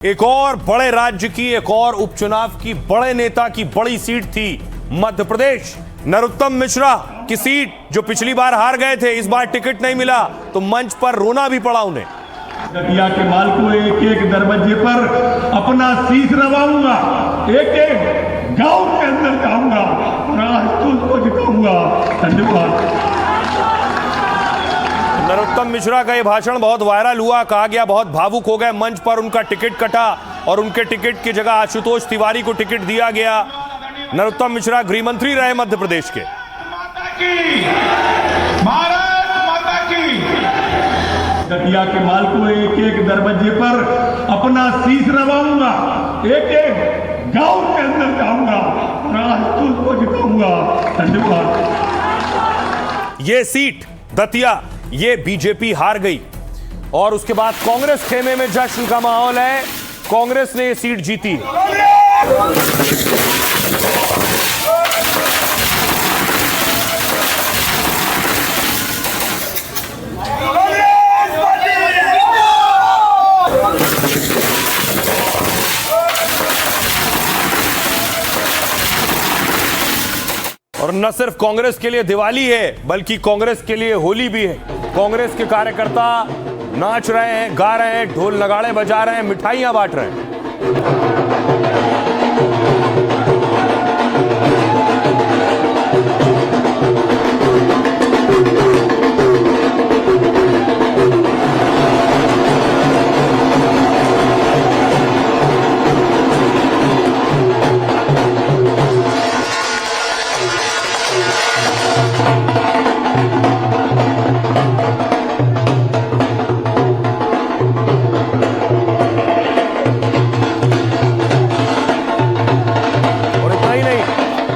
एक और बड़े राज्य की एक और उपचुनाव की बड़े नेता की बड़ी सीट थी मध्य प्रदेश। नरोत्तम मिश्रा की सीट जो पिछली बार हार गए थे, इस बार टिकट नहीं मिला तो मंच पर रोना भी पड़ा उन्हें। दतिया के माल को एक एक दरवाजे पर अपना शीश रवाऊंगा, एक एक गांव के अंदर जाऊंगा और आज तुझको जिताऊंगा। धन्यवाद। नरोत्तम मिश्रा का यह भाषण बहुत वायरल हुआ, कहा गया बहुत भावुक हो गए। मंच पर उनका टिकट कटा और उनके टिकट की जगह आशुतोष तिवारी को टिकट दिया गया। नरोत्तम मिश्रा गृह मंत्री रहे मध्य प्रदेश के। भारत माता की। दतिया के माल को एक एक दरवाजे पर अपना शीश रवाऊंगा, एक एक गांव के अंदर जाऊंगा और आज तुझको जिताऊंगा। धन्यवाद। ये सीट दतिया ये बीजेपी हार गई और उसके बाद कांग्रेस खेमे में जश्न का माहौल है। कांग्रेस ने ये सीट जीती। और न सिर्फ कांग्रेस के लिए दिवाली है बल्कि कांग्रेस के लिए होली भी है। कांग्रेस के कार्यकर्ता नाच रहे हैं, गा रहे हैं, ढोल नगाड़े बजा रहे हैं, मिठाइयां बांट रहे हैं।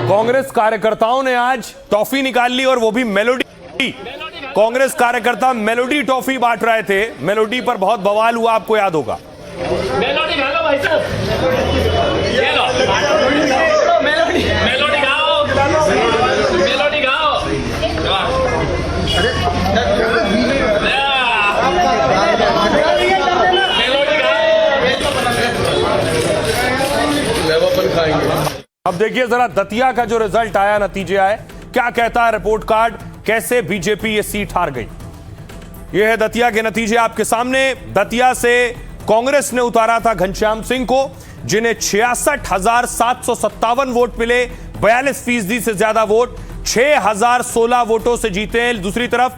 कांग्रेस कार्यकर्ताओं ने आज टॉफी निकाल ली और वो भी मेलोडी। कांग्रेस कार्यकर्ता मेलोडी टॉफी बांट रहे थे। मेलोडी पर बहुत बवाल हुआ, आपको याद होगा। मेलोडी खा लो भाई साहब, ये लो मेलोडी मेलोडी खाओ, मेलोडी खाओ। अब देखिए जरा दतिया का जो रिजल्ट आया, नतीजे आए, क्या कहता है रिपोर्ट कार्ड, कैसे बीजेपी ये सीट हार गई। ये है दतिया के नतीजे आपके सामने। दतिया से कांग्रेस ने उतारा था घनश्याम सिंह को, जिन्हें 66,757 वोट मिले, 42% से ज्यादा वोट, 6,016 वोटों से जीते। दूसरी तरफ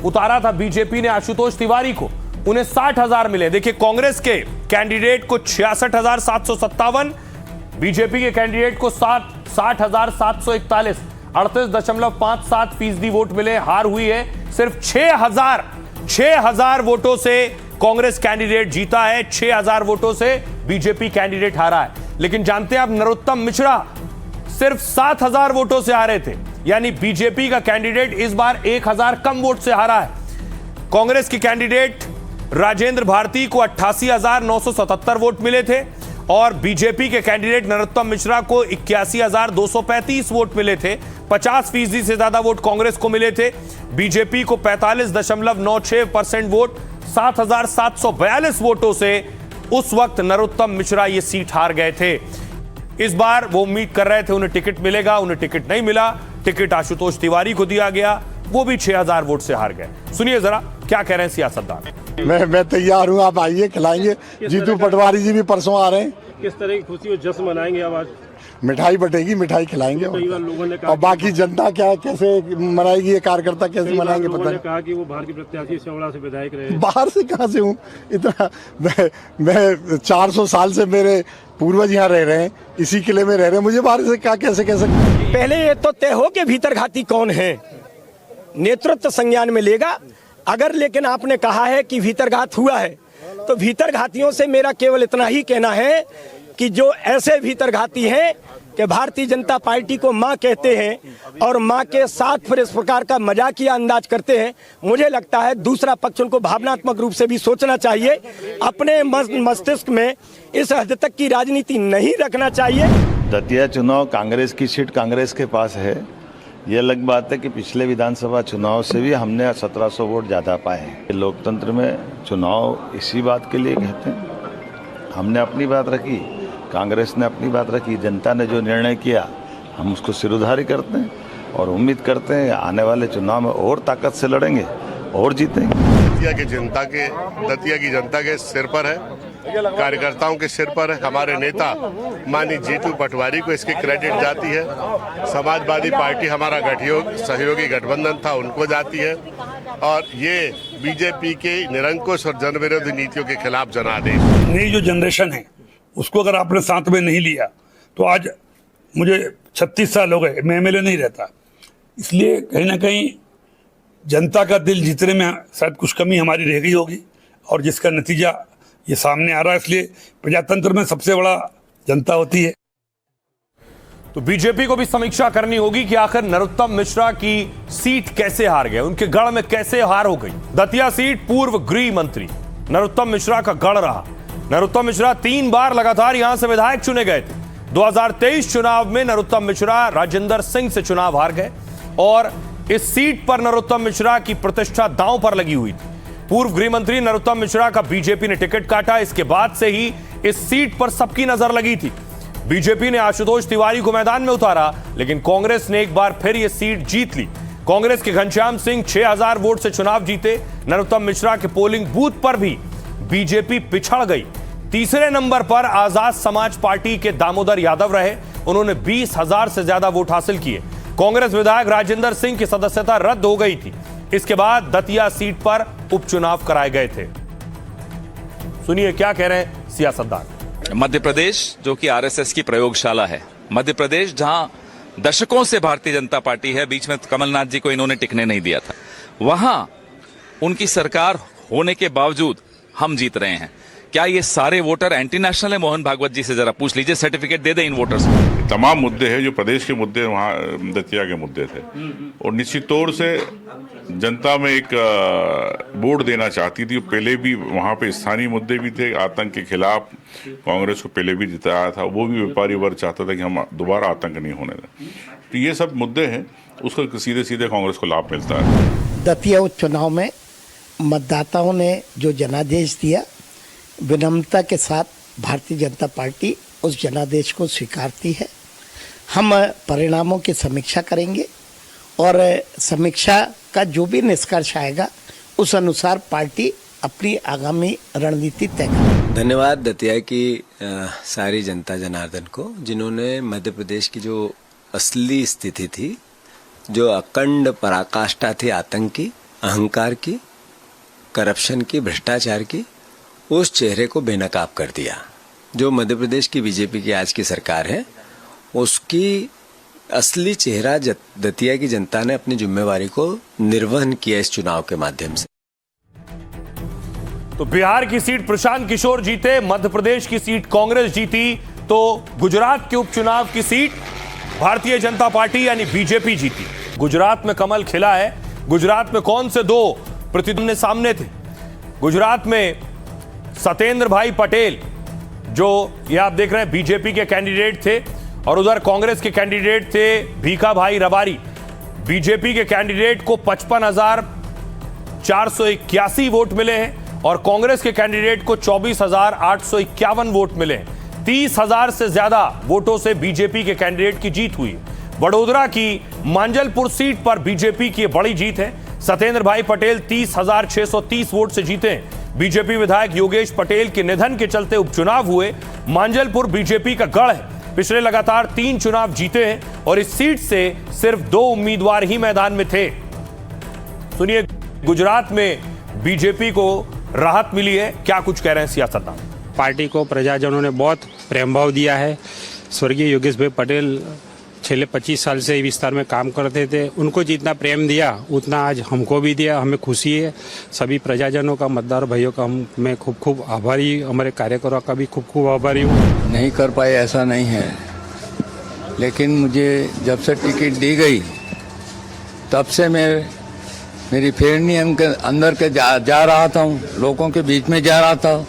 उतारा था बीजेपी ने आशुतोष तिवारी को, उन्हें 60,000 मिले। देखिए कांग्रेस के कैंडिडेट को 66,757, बीजेपी के कैंडिडेट को 60,741, 38.57% वोट मिले। हार हुई है सिर्फ 6,000 वोटों से कांग्रेस कैंडिडेट जीता है, 6,000 वोटों से बीजेपी कैंडिडेट हारा है। लेकिन जानते हैं आप, नरोत्तम मिश्रा सिर्फ 7,000 वोटों से हारे थे, यानी बीजेपी का कैंडिडेट इस बार 1,000 कम वोट से हारा है। कांग्रेस के कैंडिडेट राजेंद्र भारती को 88,977 वोट मिले थे और बीजेपी के कैंडिडेट नरोत्तम मिश्रा को 81,235 वोट मिले थे। 50% से ज्यादा वोट कांग्रेस को मिले थे। बीजेपी को 45.96% वोट, 7,742 वोटों से उस वक्त नरोत्तम मिश्रा ये सीट हार गए थे। इस बार वो उम्मीद कर रहे थे उन्हें टिकट मिलेगा, उन्हें टिकट नहीं मिला। टिकट आशुतोष तिवारी को दिया गया, वो भी 6,000 वोट से हार गए। सुनिए जरा क्या कह रहे हैं सियासतदान। मैं तैयार हूँ, आप आइए, खिलाएंगे। जीतू पटवारी जी भी परसों आ रहे हैं। किस तरह की खुशी और जश्न मनाएंगे आप आज? मिठाई बटेगी, मिठाई खिलाएंगे। लोगों ने कहा और बाकी जनता क्या कैसे मनाएगी, ये कार्यकर्ता कैसे मनाएंगे पता नहीं। कहा कि वो बाहर के प्रत्याशी शेवड़ा से विधायक रहे। बाहर से कहाँ से हूँ इतना, मैं 400 साल से मेरे पूर्वज यहाँ रह रहे हैं, इसी किले में रह रहे हैं, मुझे बाहर से क्या कैसे पहले ये तो तय हो कि भीतर घाती कौन है, नेतृत्व संज्ञान में लेगा। अगर लेकिन आपने कहा है कि भीतरघात हुआ है तो भीतरघातियों से मेरा केवल इतना ही कहना है कि जो ऐसे भीतरघाती हैं कि भारतीय जनता पार्टी को मां कहते हैं और मां के साथ फिर इस प्रकार का मजाकिया अंदाज करते हैं, मुझे लगता है दूसरा पक्ष उनको भावनात्मक रूप से भी सोचना चाहिए। अपने मस्तिष्क में इस हद तक की राजनीति नहीं रखना चाहिए। दतिया चुनाव कांग्रेस की सीट कांग्रेस के पास है। ये अलग बात है कि पिछले विधानसभा चुनाव से भी हमने 1700 वोट ज़्यादा पाए हैं। लोकतंत्र में चुनाव इसी बात के लिए कहते हैं, हमने अपनी बात रखी, कांग्रेस ने अपनी बात रखी, जनता ने जो निर्णय किया हम उसको सिरोधारी करते हैं और उम्मीद करते हैं आने वाले चुनाव में और ताकत से लड़ेंगे और जीतेंगे। दतिया की जनता के सिर पर है, कार्यकर्ताओं के सिर पर है। हमारे नेता माननीय जीतू पटवारी को इसकी क्रेडिट जाती है। समाजवादी पार्टी हमारा सहयोगी गठबंधन था, उनको जाती है। और ये बीजेपी के निरंकुश और जनविरोधी नीतियों के खिलाफ जनादेश। नई जो जनरेशन है उसको अगर आपने साथ में नहीं लिया तो आज मुझे 36 साल हो गए, मैं एमएलए नहीं रहता। इसलिए कहीं ना कहीं जनता का दिल जीतने में शायद कुछ कमी हमारी रह गई होगी और जिसका नतीजा ये सामने आ रहा है। इसलिए प्रजातंत्र में सबसे बड़ा जनता होती है। तो बीजेपी को भी समीक्षा करनी होगी कि आखिर नरोत्तम मिश्रा की सीट कैसे हार गए, उनके गढ़ में कैसे हार हो गई। दतिया सीट पूर्व गृह मंत्री नरोत्तम मिश्रा का गढ़ रहा। नरोत्तम मिश्रा 3 बार लगातार यहां से विधायक चुने गए थे। 2023 चुनाव में नरोत्तम मिश्रा राजेंद्र सिंह से चुनाव हार गए और इस सीट पर नरोत्तम मिश्रा की प्रतिष्ठा दांव पर लगी हुई थी। पूर्व गृह मंत्री नरोत्तम मिश्रा का बीजेपी ने टिकट काटा। इसके बाद से ही इस सीट पर सबकी नजर लगी थी। बीजेपी ने आशुतोष तिवारी को मैदान में उतारा, लेकिन कांग्रेस ने एक बार फिर यह सीट जीत ली। कांग्रेस के घनश्याम सिंह 6000 वोट से चुनाव जीते। नरोत्तम मिश्रा के पोलिंग बूथ पर भी बीजेपी पिछड़ गई। तीसरे नंबर पर आजाद समाज पार्टी के दामोदर यादव रहे, उन्होंने 20,000 से ज्यादा वोट हासिल किए। कांग्रेस विधायक राजेंद्र सिंह की सदस्यता रद्द हो गई थी। इसके बाद दतिया सीट पर उपचुनाव कराए गए थे। सुनिए क्या कह रहे हैं सियासतदान। मध्य प्रदेश जो कि आरएसएस की प्रयोगशाला है, मध्य प्रदेश जहां दशकों से भारतीय जनता पार्टी है, बीच में कमलनाथ जी को इन्होंने टिकने नहीं दिया था, वहां उनकी सरकार होने के बावजूद हम जीत रहे हैं। क्या ये सारे वोटर एंटी नेशनल है? मोहन भागवत जी से जरा पूछ लीजिए, सर्टिफिकेट दे दें इन वोटर्स को। तमाम मुद्दे हैं जो प्रदेश के मुद्दे वहाँ दतिया के मुद्दे थे और निश्चित तौर से जनता में एक वोट देना चाहती थी। पहले भी वहाँ पे स्थानीय मुद्दे भी थे, आतंक के खिलाफ कांग्रेस को पहले भी जिताया था, वो भी व्यापारी वर्ग चाहता था कि हम दोबारा आतंक नहीं होने दें। तो ये सब मुद्दे हैं, उसको सीधे सीधे कांग्रेस को लाभ मिलता है। दतिया उपचुनाव में मतदाताओं ने जो जनादेश दिया, विनम्रता के साथ भारतीय जनता पार्टी उस जनादेश को स्वीकारती है। हम परिणामों की समीक्षा करेंगे और समीक्षा का जो भी निष्कर्ष आएगा उस अनुसार पार्टी अपनी आगामी रणनीति तय करेगी। धन्यवाद दतिया की सारी जनता जनार्दन को, जिन्होंने मध्य प्रदेश की जो असली स्थिति थी, जो अखंड पराकाष्ठा थी आतंक की, अहंकार की, करप्शन की, भ्रष्टाचार की, उस चेहरे को बेनकाब कर दिया। जो मध्य प्रदेश की बीजेपी की आज की सरकार है, उसकी असली चेहरा दतिया की जनता ने अपनी जिम्मेवारी को निर्वहन किया इस चुनाव के माध्यम से। तो बिहार की सीट प्रशांत किशोर जीते, मध्य प्रदेश की सीट कांग्रेस जीती, तो गुजरात के उपचुनाव की सीट भारतीय जनता पार्टी यानी बीजेपी जीती। गुजरात में कमल खिला है। गुजरात में कौन से 2 प्रतिद्वंदी सामने थे? गुजरात में सत्येंद्र भाई पटेल, जो ये आप देख रहे हैं बीजेपी के कैंडिडेट थे, और उधर कांग्रेस के कैंडिडेट थे भीखा भाई रबारी। बीजेपी के कैंडिडेट को 55,481 वोट मिले हैं और कांग्रेस के कैंडिडेट को 24,851 वोट मिले हैं। 30,000 से ज्यादा वोटों से बीजेपी के कैंडिडेट की जीत हुई। वडोदरा की मांजलपुर सीट पर बीजेपी की बड़ी जीत है। सत्येंद्र भाई पटेल 30,630 वोट से जीते हैं। बीजेपी विधायक योगेश पटेल के निधन के चलते उपचुनाव हुए। मांजलपुर बीजेपी का गढ़ है, पिछले लगातार 3 चुनाव जीते हैं और इस सीट से सिर्फ 2 उम्मीदवार ही मैदान में थे। सुनिए गुजरात में बीजेपी को राहत मिली है, क्या कुछ कह रहे हैं सियासतदान। पार्टी को प्रजाजनों ने बहुत प्रेम भाव दिया है। स्वर्गीय योगेश भाई पटेल पिछले 25 साल से विस्तार में काम करते थे, उनको जितना प्रेम दिया उतना आज हमको भी दिया। हमें खुशी है, सभी प्रजाजनों का, मतदार भाइयों का मैं खूब खूब आभारी, हमारे कार्यकर्ताओं का भी खूब खूब आभारी हूँ। नहीं कर पाए ऐसा नहीं है, लेकिन मुझे जब से टिकट दी गई तब से मैं मेरी फेरनी के अंदर के जा रहा था, लोगों के बीच में जा रहा था।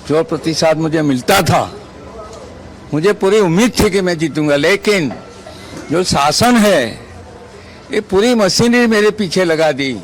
जो प्रतिशत मुझे मिलता था, मुझे पूरी उम्मीद थी कि मैं जीतूंगा, लेकिन जो शासन है ये पूरी मशीनरी मेरे पीछे लगा दी।